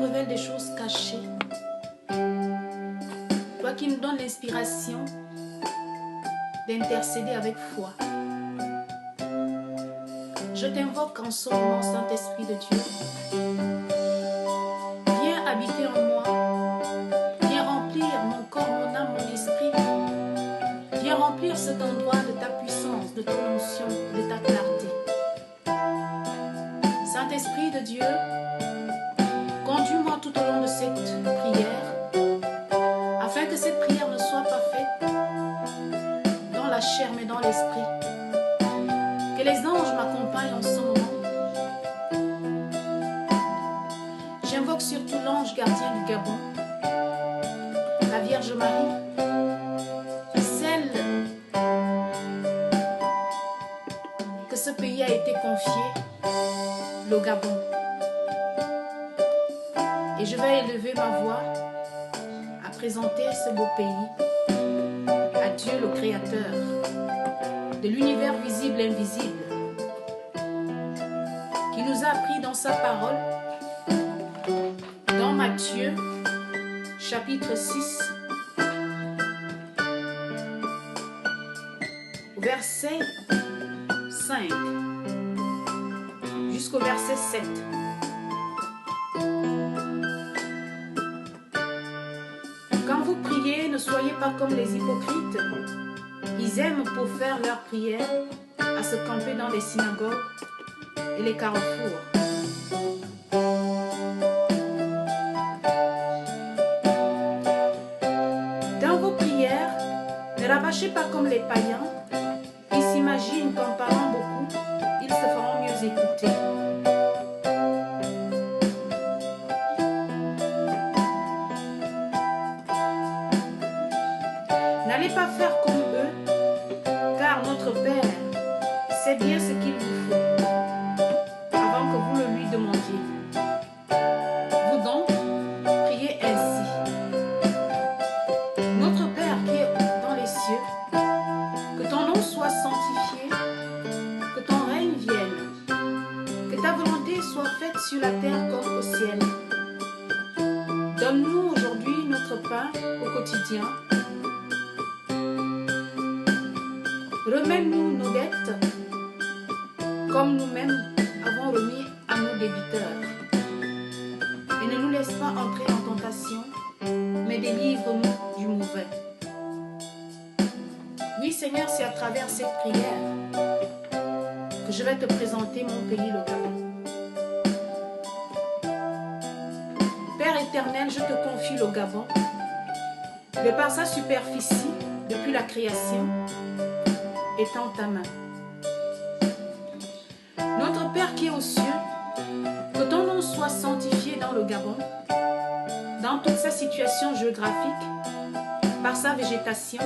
révèles des choses cachées. Toi qui nous donnes l'inspiration d'intercéder avec foi. Je t'invoque en ce moment, Saint-Esprit de Dieu. Viens habiter en moi. Viens remplir mon corps, mon âme, mon esprit. Viens remplir cet endroit de ta puissance, de ton onction, de ta clarté. Saint-Esprit de Dieu, conduis-moi tout au long de cette prière, afin que cette prière ne soit pas faite dans la chair mais dans l'esprit. Que les anges m'accompagnent en ce moment. J'invoque surtout l'ange gardien du Gabon, la Vierge Marie, celle que ce pays a été confié, le Gabon. Et je vais élever ma voix à présenter ce beau pays à Dieu le Créateur de l'univers visible et invisible, qui nous a appris dans sa parole, dans Matthieu, chapitre 6, verset 5, jusqu'au verset 7. Quand vous priez, ne soyez pas comme les hypocrites. Ils aiment pour faire leur prière à se camper dans les synagogues et les carrefours. Dans vos prières, ne rabâchez pas comme les païens qui s'imaginent qu'en parlant beaucoup, ils se feront mieux écouter. N'allez pas faire comme eux, car notre Père sait bien ce qu'il vous faut avant que vous le lui demandiez. Vous donc, priez ainsi. Notre Père qui est dans les cieux, que ton nom soit sanctifié, que ton règne vienne, que ta volonté soit faite sur la terre comme au ciel. Donne-nous aujourd'hui notre pain au quotidien. Remets-nous nos dettes, comme nous-mêmes avons remis à nos débiteurs. Et ne nous laisse pas entrer en tentation, mais délivre-nous du mauvais. Oui, Seigneur, c'est à travers cette prière que je vais te présenter mon pays, le Gabon. Père éternel, je te confie le Gabon, de par sa superficie, depuis la création, étend ta main. Notre Père qui est aux cieux, que ton nom soit sanctifié dans le Gabon, dans toute sa situation géographique, par sa végétation,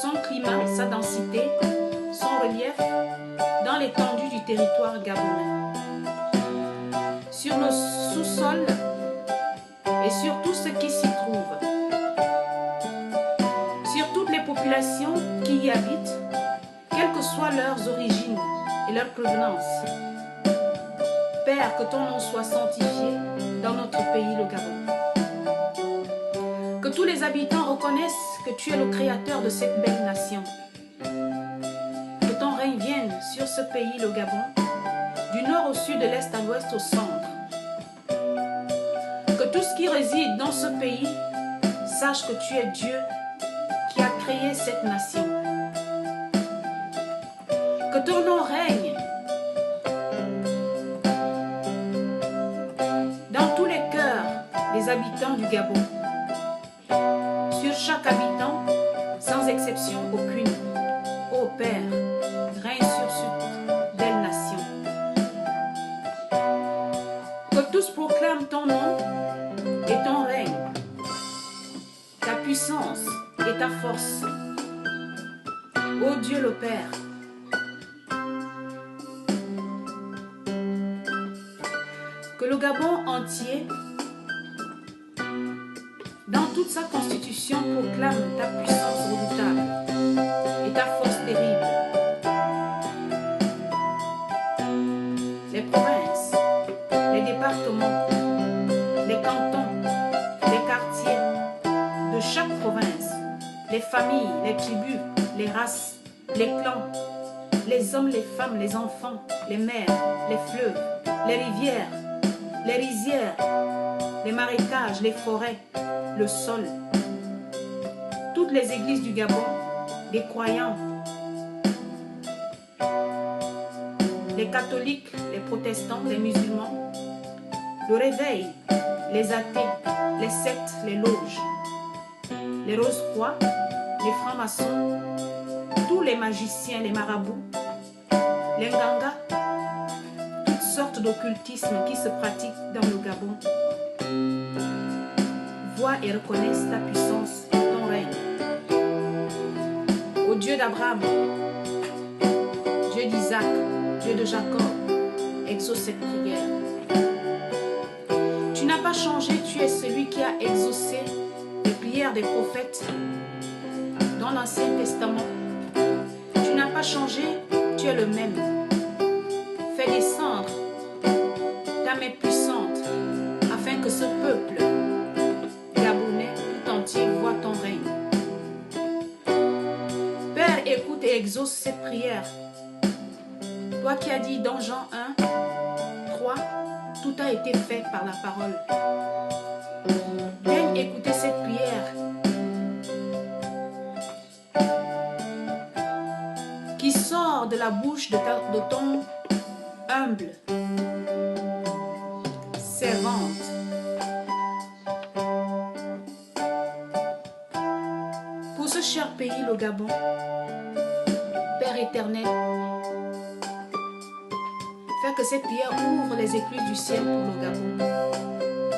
son climat, sa densité, son relief, dans l'étendue du territoire gabonais. Sur nos sous-sols et sur tout ce qui s'y trouve. Sur toutes les populations qui y habitent, quelles que soient leurs origines et leur provenance. Père, que ton nom soit sanctifié dans notre pays, le Gabon. Que tous les habitants reconnaissent que tu es le créateur de cette belle nation. Que ton règne vienne sur ce pays, le Gabon, du nord au sud, de l'est à l'ouest, au centre. Que tout ce qui réside dans ce pays sache que tu es Dieu qui a créé cette nation. Que ton nom règne dans tous les cœurs des habitants du Gabon, sur chaque habitant, sans exception aucune. Ô Père, règne sur cette belle nation. Que tous proclament ton nom et ton règne, ta puissance et ta force. Ô Dieu le Père, que le Gabon entier, dans toute sa constitution, proclame ta puissance redoutable et ta force terrible. Les provinces, les départements, cantons, les quartiers de chaque province, les familles, les tribus, les races, les clans, les hommes, les femmes, les enfants, les mers, les fleuves, les rivières, les rizières, les marécages, les forêts, le sol. Toutes les églises du Gabon, les croyants, les catholiques, les protestants, les musulmans, le réveil, les athées, les sectes, les loges, les rose-croix, les francs-maçons, tous les magiciens, les marabouts, les ngangas, toutes sortes d'occultisme qui se pratiquent dans le Gabon, voient et reconnaissent ta puissance et ton règne. Ô Dieu d'Abraham, Dieu d'Isaac, Dieu de Jacob, exauce cette prière. Tu n'as pas changé, tu es celui qui a exaucé les prières des prophètes dans l'Ancien Testament. Tu n'as pas changé, tu es le même. Fais descendre ta main puissante afin que ce peuple gabonais tout entier voit ton règne. Père, écoute et exauce cette prière. Toi qui as dit dans Jean 1, 3, tout a été fait par la parole. Viens écouter cette prière qui sort de la bouche de ton humble servante. Pour ce cher pays, le Gabon, Père éternel, fais que cette prière ouvre les écluses du ciel pour le Gabon.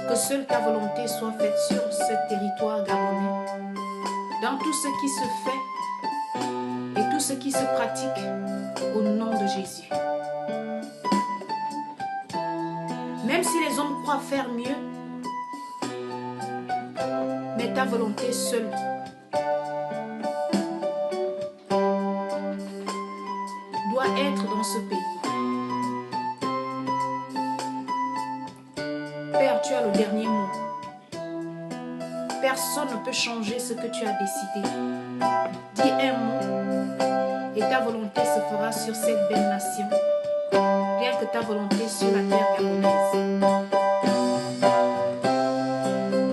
Que seule ta volonté soit faite sur ce territoire gabonais, dans tout ce qui se fait et tout ce qui se pratique au nom de Jésus. Même si les hommes croient faire mieux, mais ta volonté seule doit être dans ce pays. Père, tu as le dernier mot. Personne ne peut changer ce que tu as décidé. Dis un mot et ta volonté se fera sur cette belle nation. Rien que ta volonté sur la terre gabonaise.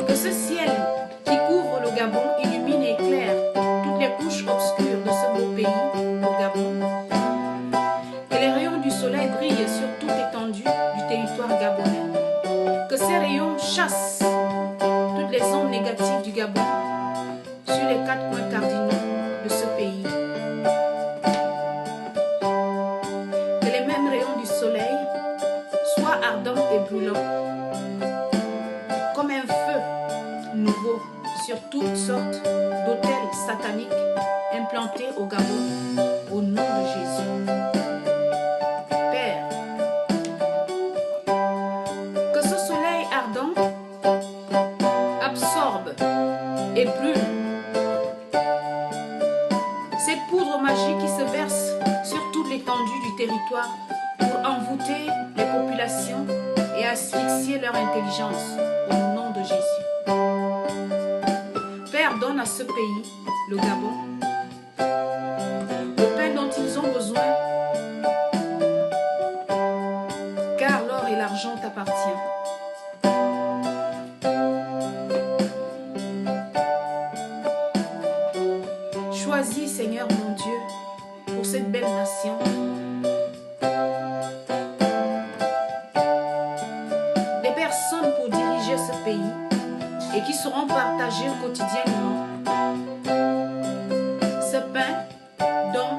Que ce ciel qui couvre le Gabon illumine et éclaire toutes les couches obscures de ce beau pays, le Gabon. Que les rayons du soleil brillent sur toute étendue du territoire gabonais. Que ces rayons chassent toutes les ondes négatives du Gabon sur les 4 points cardinaux de ce pays. Que les mêmes rayons du soleil soient ardents et brûlants, comme un feu nouveau sur toutes sortes d'hôtels sataniques implantés au Gabon, au nom de Jésus. Père, que ce soleil ardent absorbe et brûle cette poudre magique qui se verse sur toute l'étendue du territoire pour envoûter les populations et asphyxier leur intelligence au nom de Jésus. Père, donne à ce pays, le Gabon, le pain dont ils ont besoin, car l'or et l'argent t'appartiennent. Choisis, Seigneur mon Dieu, pour cette belle nation, des personnes pour diriger ce pays et qui seront partagées quotidiennement ce pain dont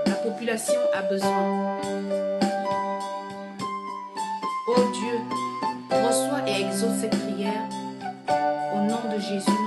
la population a besoin. Ô Dieu, reçois et exauce cette prière au nom de Jésus.